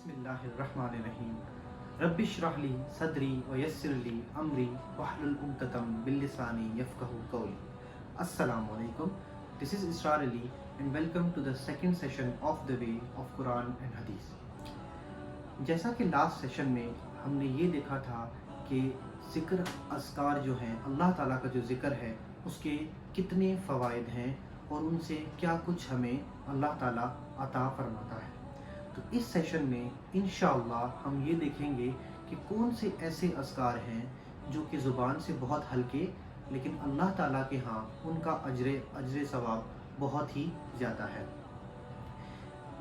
बिस्मिल्लाहिर्रहमानिर्रहीम रब्बिश्रह ली सदरी व यस्सिर ली अमरी वहलुल उक़दतम बिल लिसानी यफ़क़हू क़ौली। अस्सलामु अलैकुम। This is Israr Ali and welcome to the second session of the way of Quran and Hadith। जैसा कि लास्ट सेशन में हमने ये देखा था कि ज़िक्र अज़कार जो हैं, अल्लाह ताला का जो ज़िक्र है उसके कितने फ़वाइद हैं और उनसे क्या कुछ हमें अल्लाह ताला अता फरमाता है। तो इस सेशन में इंशाअल्लाह हम ये देखेंगे कि कौन से ऐसे अज़कार हैं जो कि ज़ुबान से बहुत हल्के लेकिन अल्लाह ताला के यहाँ उनका अजर सवाब बहुत ही ज़्यादा है।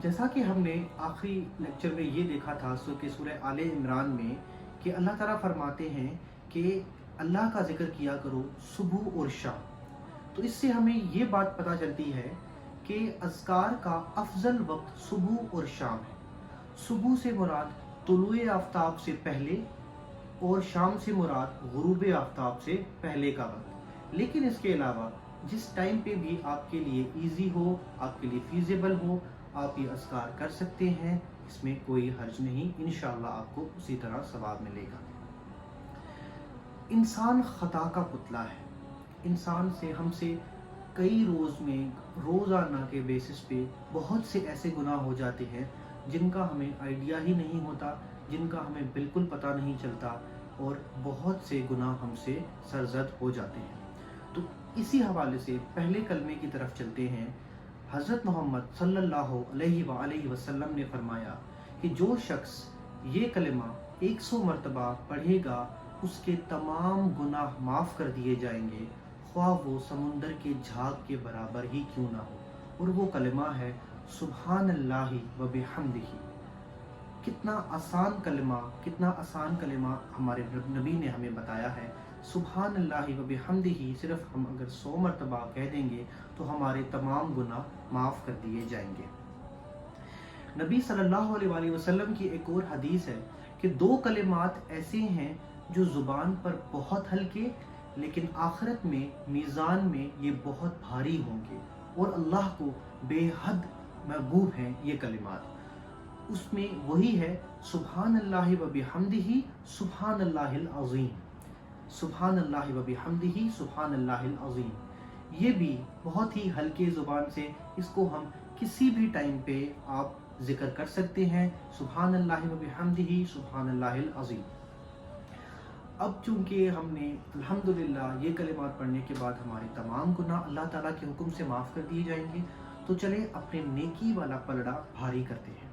जैसा कि हमने आखिरी लेक्चर में ये देखा था सूरह आले इमरान में कि अल्लाह ताला फरमाते हैं कि अल्लाह का ज़िक्र किया करो सुबह और शाम। तो इससे हमें ये बात पता चलती है कि अज़कार का अफजल वक्त सुबह और शाम है। सुबह से मुराद तुलुए आफ्ताब से पहले और शाम से मुराद गुरूब आफ्ताब से पहले का वक्त। लेकिन इसके अलावा जिस टाइम पे भी आपके लिए इजी हो, आपके लिए फीजिबल हो, आप ये अज़कार कर सकते हैं, इसमें कोई हर्ज नहीं। इंशाअल्लाह आपको उसी तरह सवाब मिलेगा। इंसान ख़ता का पुतला है। इंसान से हमसे कई रोज़ाना के बेसिस पे बहुत से ऐसे गुनाह हो जाते हैं जिनका हमें आइडिया ही नहीं होता, जिनका हमें बिल्कुल पता नहीं चलता और बहुत से गुनाह हमसे सरजद हो जाते हैं। तो इसी हवाले से पहले कलमे की तरफ चलते हैं। हज़रत मोहम्मद सल्लल्लाहु अलैहि वसल्लम ने फरमाया कि जो शख्स ये कलमा 100 मरतबा पढ़ेगा उसके तमाम गुनाह माफ़ कर दिए जाएंगे, ख्वाह वो समुंदर के झाग के बराबर ही क्यों ना हो। और वो कलमा है सुब्हानल्लाहि व बिहम्दिही। कितना आसान कलमा हमारे नबी ने हमें बताया है। सुब्हानल्लाहि व बिहम्दिही सिर्फ हम अगर 100 मरतबा कह देंगे तो हमारे तमाम गुनाह माफ़ कर दिए जाएंगे। नबी सल्लल्लाहु अलैहि वसल्लम की एक और हदीस है कि 2 कलिमात ऐसे हैं जो ज़ुबान पर बहुत हल्के लेकिन आखिरत में मीज़ान में ये बहुत भारी होंगे और अल्लाह को बेहद महबूब हैं ये कलिमात। उसमें वही है सुब्हानल्लाहि व बिहम्दिही सुब्हानल्लाहिल अज़ीम। सुब्हानल्लाहि व बिहम्दिही सुब्हानल्लाहिल अज़ीम। ये भी बहुत ही हल्के ज़ुबान से इसको हम किसी भी टाइम पे आप ज़िक्र कर सकते हैं। सुब्हानल्लाहि व बिहम्दिही सुब्हानल्लाहिल अज़ीम। अब चूँकि हमने अल्हम्दुलिल्लाह ये कलिमात पढ़ने के बाद हमारे तमाम गुनाह अल्लाह ताला के हुक्म से माफ़ कर दिए जाएंगे, तो चले अपने नेकी वाला पलड़ा भारी करते हैं।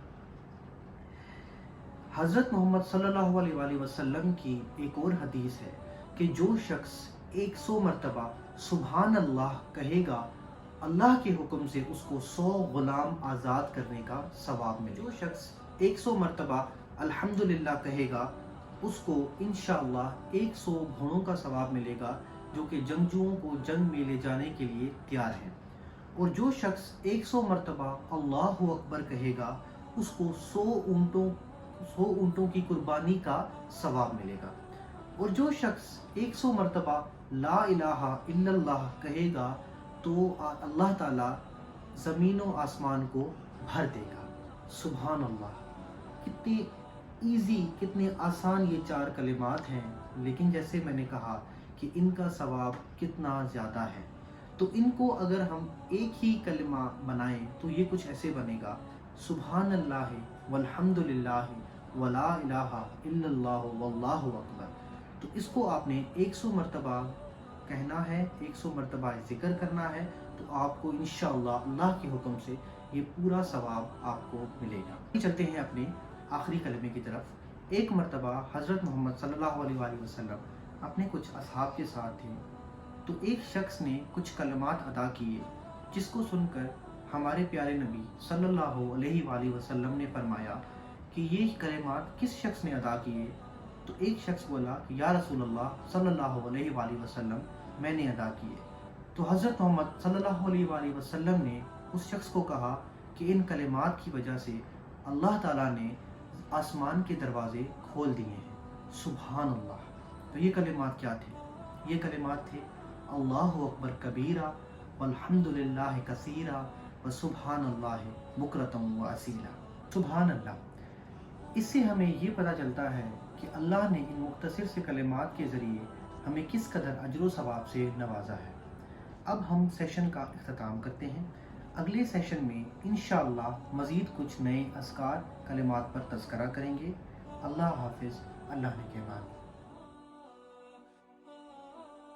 हज़रत मोहम्मद सल्लल्लाहु अलैहि वसल्लम की एक और हदीस है कि जो शख्स 100 मरतबा सुभान अल्लाह कहेगा, अल्लाह के हुक्म से उसको 100 गुलाम आज़ाद करने का सवाब मिले। जो शख्स 100 मरतबा अल्हम्दुलिल्लाह कहेगा उसको इंशाअल्लाह 100 घोड़ों का सवाब मिलेगा जो कि जंगजुओं को जंग में ले जाने के लिए तैयार हैं। और जो शख्स 100 मरतबा अल्लाहु अकबर कहेगा उसको 100 ऊँटों की कुर्बानी का सवाब मिलेगा। और जो शख्स 100 मरतबा ला इलाहा इल्लल्लाह कहेगा तो अल्लाह ताला ज़मीन व आसमान को भर देगा। सुभान अल्लाह। कितनी ईजी, कितने आसान ये 4 कलिमात हैं, लेकिन जैसे मैंने कहा कि इनका सवाब कितना ज़्यादा है। तो इनको अगर हम एक ही कलिमा बनाएं तो ये कुछ ऐसे बनेगा सुब्हानल्लाहि वल्हम्दुलिल्लाहि वला इलाहा इल्लल्लाहु वल्लाहु अकबर। तो इसको आपने 100 मरतबा कहना है, 100 मरतबा ज़िक्र करना है, तो आपको इंशाअल्लाह अल्लाह के हुक्म से ये पूरा सवाब आपको मिलेगा। चलते हैं अपने आखिरी कलमे की तरफ। एक मरतबा हज़रत मोहम्मद सल्लल्लाहु अलैहि वसल्लम अपने कुछ असहाब के साथ थे, तो एक शख्स ने कुछ कलमात अदा किए जिसको सुनकर हमारे प्यारे नबी सल्लल्लाहु अलैहि वसल्लम ने फरमाया कि ये कलमात किस शख्स ने अदा किए। तो एक शख्स बोला कि या रसूलल्लाह सल्लल्लाहु अलैहि वसल्लम मैंने अदा किए। तो हज़रत मोहम्मद सल्लल्लाहु अलैहि वसल्लम ने उस शख्स को कहा कि इन कलमात की वजह से अल्लाह ताला ने आसमान के दरवाजे खोल दिए हैं। सुभान अल्लाह। तो ये कलिमात क्या थे? ये कलिमात थे अल्लाहु अकबर कबीरा वल्हम्दुलिल्लाहि कसीरा व सुभान अल्लाह बुकरतम व असीला। सुभान अल्लाह। اس سے ہمیں یہ پتہ چلتا ہے کہ اللہ نے ان مختصر سے کلمات کے ذریعے ہمیں کس قدر اجر و ثواب سے نوازا ہے۔ اب ہم سیشن کا اختتام کرتے ہیں۔ اگلے سیشن میں انشاءاللہ مزید کچھ نئے اذکار کلمات پر تذکرہ کریں گے۔ اللہ حافظ، اللہ نگہبان۔